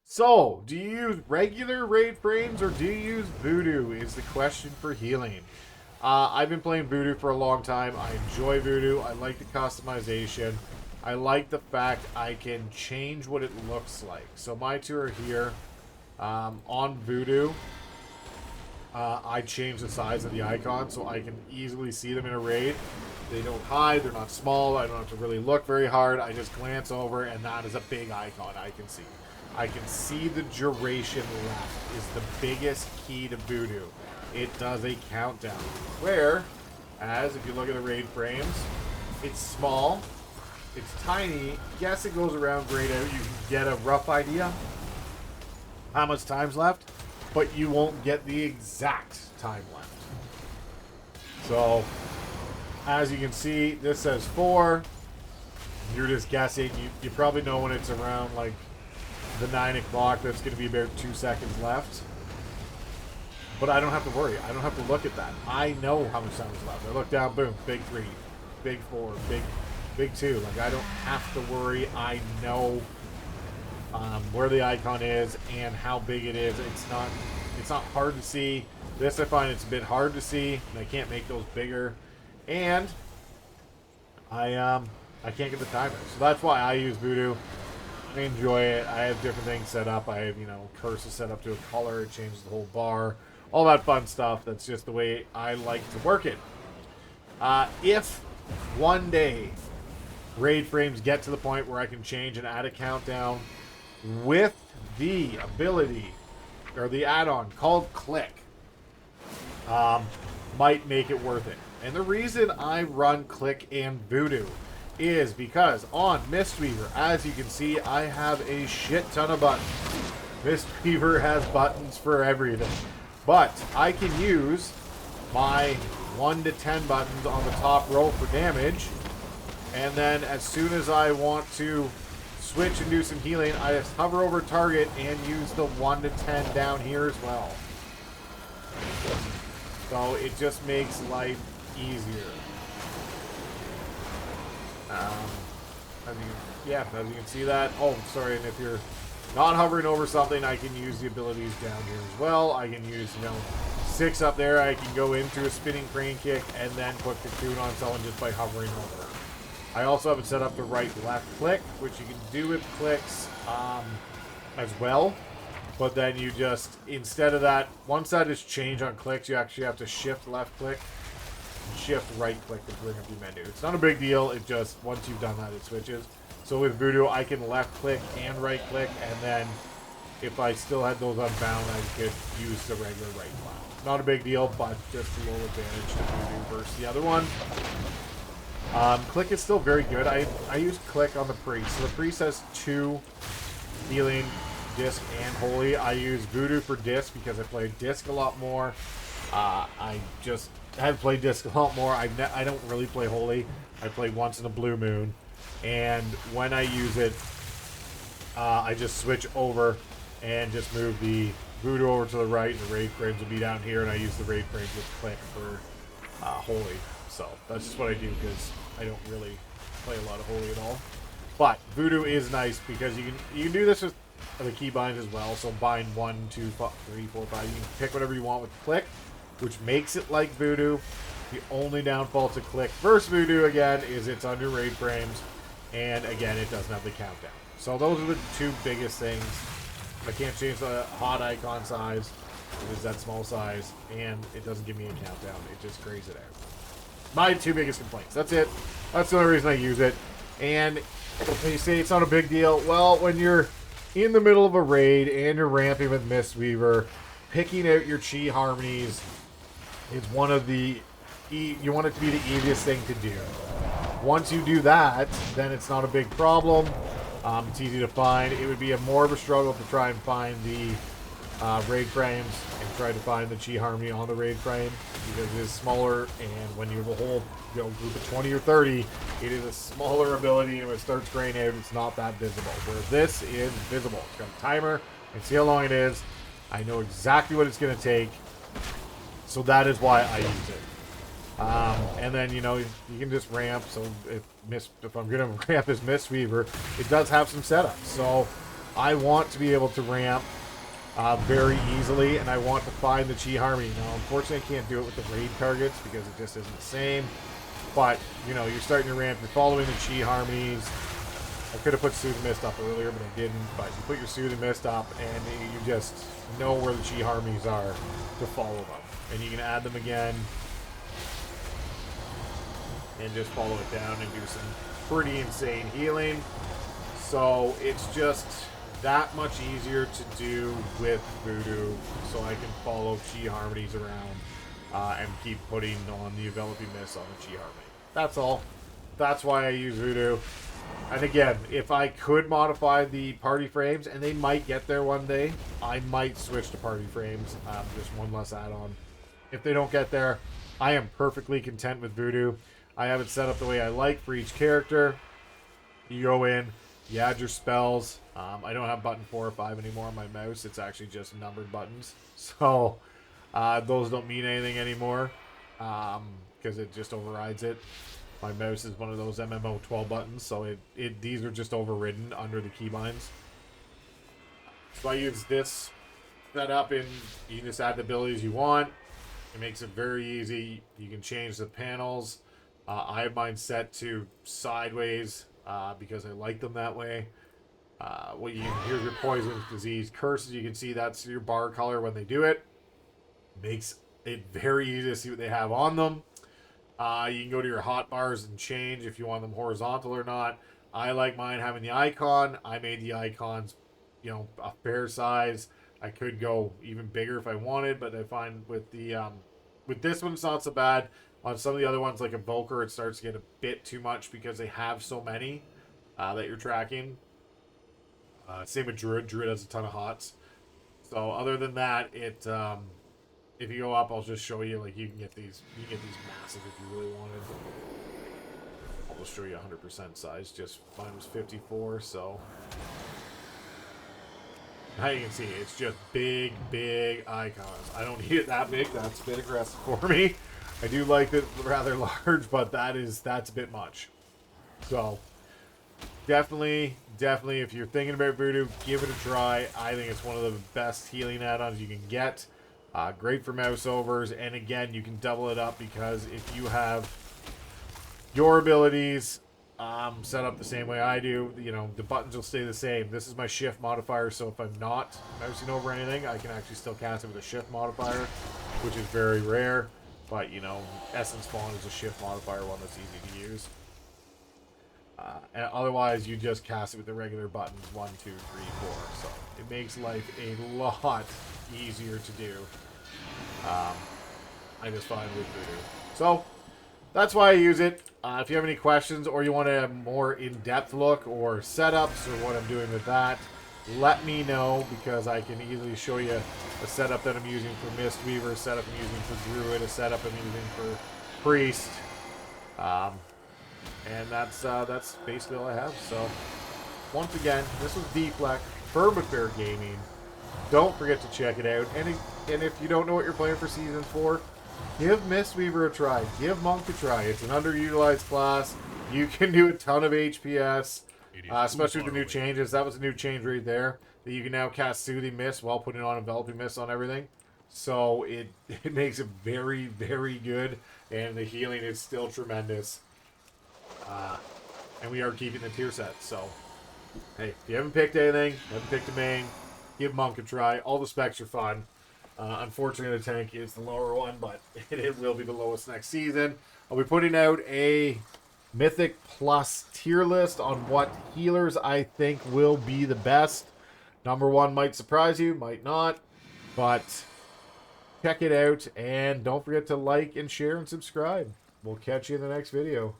So, do you use regular raid frames or do you use Voodoo is the question for healing. I've been playing Voodoo for a long time. I enjoy Voodoo. I like the customization. I like the fact I can change what it looks like. So my two are here. On Voodoo, I change the size of the icon so I can easily see them in a raid. They don't hide. They're not small. I don't have to really look very hard. I just glance over, and that is a big icon I can see. I can see the duration left is the biggest key to Voodoo. It does a countdown. Where, as if you look at the raid frames, it's small, it's tiny. Yes, it goes around grayed out. You can get a rough idea how much time's left, but you won't get the exact time left. So, as you can see, this says 4. You're just guessing. You probably know when it's around like the 9 o'clock, that's going to be about 2 seconds left. But I don't have to worry. I don't have to look at that. I know how much time is left. I look down, boom, big 3, big 4, big 2. Like, I don't have to worry. I know where the icon is and how big it is. It's not hard to see. This, I find it's a bit hard to see, and I can't make those bigger. And I can't get the timer. So that's why I use Voodoo. I enjoy it. I have different things set up. I have, curses set up to a color. It changes the whole bar. All that fun stuff. That's just the way I like to work it. If one day raid frames get to the point where I can change and add a countdown with the ability or the add-on called Clique, might make it worth it. And the reason I run Clique and Voodoo is because on Mistweaver, as you can see, I have a shit ton of buttons. Mistweaver has buttons for everything. But I can use my 1 to 10 buttons on the top row for damage. And then as soon as I want to switch and do some healing, I just hover over target and use the 1 to 10 down here as well. So it just makes life easier. As you can see that. Oh, sorry, and if you're not hovering over something, I can use the abilities down here as well. I can use, 6 up there. I can go into a spinning crane kick and then put cocoon on someone just by hovering over. I also have it set up to right-left click, which you can do with clicks as well. But then you just, instead of that, once that is changed on clicks, you actually have to shift left click, shift right click to bring up your menu. It's not a big deal. It just, once you've done that, it switches. So with Voodoo, I can left click and right click, and then if I still had those unbound, I could use the regular right click. Not a big deal, but just a little advantage to Voodoo versus the other one. Clique is still very good. I use Clique on the Priest. So the Priest has 2 healing, Disc and Holy. I use Voodoo for Disc because I play Disc a lot more. I have played Disc a lot more. I don't really play Holy. I play once in a blue moon. And when I use it, I just switch over and just move the Voodoo over to the right, and the raid frames will be down here, and I use the raid frames with Clique for Holy. So that's just what I do because I don't really play a lot of Holy at all. But Voodoo is nice because you can do this with the key binds as well. So bind 1, 2, 3, 4, 5. You can pick whatever you want with Clique, which makes it like Voodoo. The only downfall to Clique versus Voodoo again is it's under raid frames, and again it doesn't have the countdown. So those are the 2 biggest things. I can't change the hot icon size. It is that small size, and it doesn't give me a countdown. It just grays it out. My 2 biggest complaints. That's it. That's the only reason I use it. And when you say it's not a big deal, well, when you're in the middle of a raid and you're ramping with Mistweaver, picking out your chi harmonies is one of the... You want it to be the easiest thing to do. Once you do that, then it's not a big problem. It's easy to find. It would be more of a struggle to try and find the raid frames and try to find the chi harmony on the raid frame because it is smaller, and when you have a whole group of 20 or 30, it is a smaller ability, and when it starts graying out, it's not that visible. Whereas this is visible. It's got a timer. I can see how long it is. I know exactly what it's going to take, so that is why I use it. And then, you can just ramp. So if I'm going to ramp as Mistweaver, it does have some setups. So I want to be able to ramp very easily, and I want to find the Chi Harmony. Now, unfortunately, I can't do it with the raid targets because it just isn't the same. But, you know, you're starting to ramp, you're following the Chi Harmonies. I could have put Soothing Mist up earlier, but I didn't. But you put your Soothing Mist up, and you just know where the Chi Harmonies are to follow them. And you can add them again, and just follow it down and do some pretty insane healing. So it's just that much easier to do with Voodoo, so I can follow Chi Harmonies around and keep putting on the Enveloping Mist on the Chi Harmony. That's all. That's why I use Voodoo. And again, if I could modify the party frames, and they might get there one day, I might switch to party frames, just one less add-on. If they don't get there, I am perfectly content with Voodoo. I have it set up the way I like for each character. You go in, you add your spells. I don't have button 4 or 5 anymore on my mouse. It's actually just numbered buttons. So those don't mean anything anymore because it just overrides it. My mouse is one of those MMO 12 buttons, so these are just overridden under the keybinds. So I use this setup, and you can just add the abilities you want. It makes it very easy. You can change the panels. I have mine set to sideways because I like them that way. Here's your poison, disease, curses. You can see that's your bar color when they do it. Makes it very easy to see what they have on them. You can go to your hotbars and change if you want them horizontal or not. I like mine having the icon. I made the icons, you know, a fair size. I could go even bigger if I wanted, but I find with the with this one it's not so bad. On some of the other ones, like Evoker, it starts to get a bit too much because they have so many that you're tracking. Same with Druid. Druid has a ton of hots. So other than that, it if you go up, I'll just show you, like, you can get these massive if you really wanted. I'll just show you 100% size. Just mine was 54, so now you can see it's just big icons. I don't need it that big. That's a bit aggressive for me. I do like it rather large, but that's a bit much. So definitely, if you're thinking about Voodoo, give it a try. I think it's one of the best healing add-ons you can get. Great for mouse overs, and again, you can double it up because if you have your abilities set up the same way I do, you know, the buttons will stay the same. This is my shift modifier, so if I'm not mousing over anything, I can actually still cast it with a shift modifier, which is very rare. But, you know, Essence Spawn is a shift modifier one that's easy to use. And otherwise, you just cast it with the regular buttons 1, 2, 3, 4. So it makes life a lot easier to do. I just find with Voodoo. So that's why I use it. If you have any questions or you want a more in-depth look or setups or what I'm doing with that, let me know, because I can easily show you a setup that I'm using for Mistweaver, a setup I'm using for Druid, a setup I'm using for Priest. And that's basically all I have. So once again, this was Deflect, Permafair Gaming. Don't forget to check it out. And if you don't know what you're playing for Season 4, give Mistweaver a try. Give Monk a try. It's an underutilized class. You can do a ton of HPS, especially with the new changes. That was a new change right there, that you can now cast Soothing Mist while putting on Enveloping Mist on everything. So it makes it very, very good, and the healing is still tremendous. And we are keeping the tier set. So, hey, if you haven't picked anything, haven't picked a main, give Monk a try. All the specs are fun. Unfortunately, the tank is the lower one, but it will be the lowest next season. I'll be putting out a Mythic Plus tier list on what healers I think will be the best. Number 1 might surprise you, might not, but check it out, and don't forget to like and share and subscribe. We'll catch you in the next video.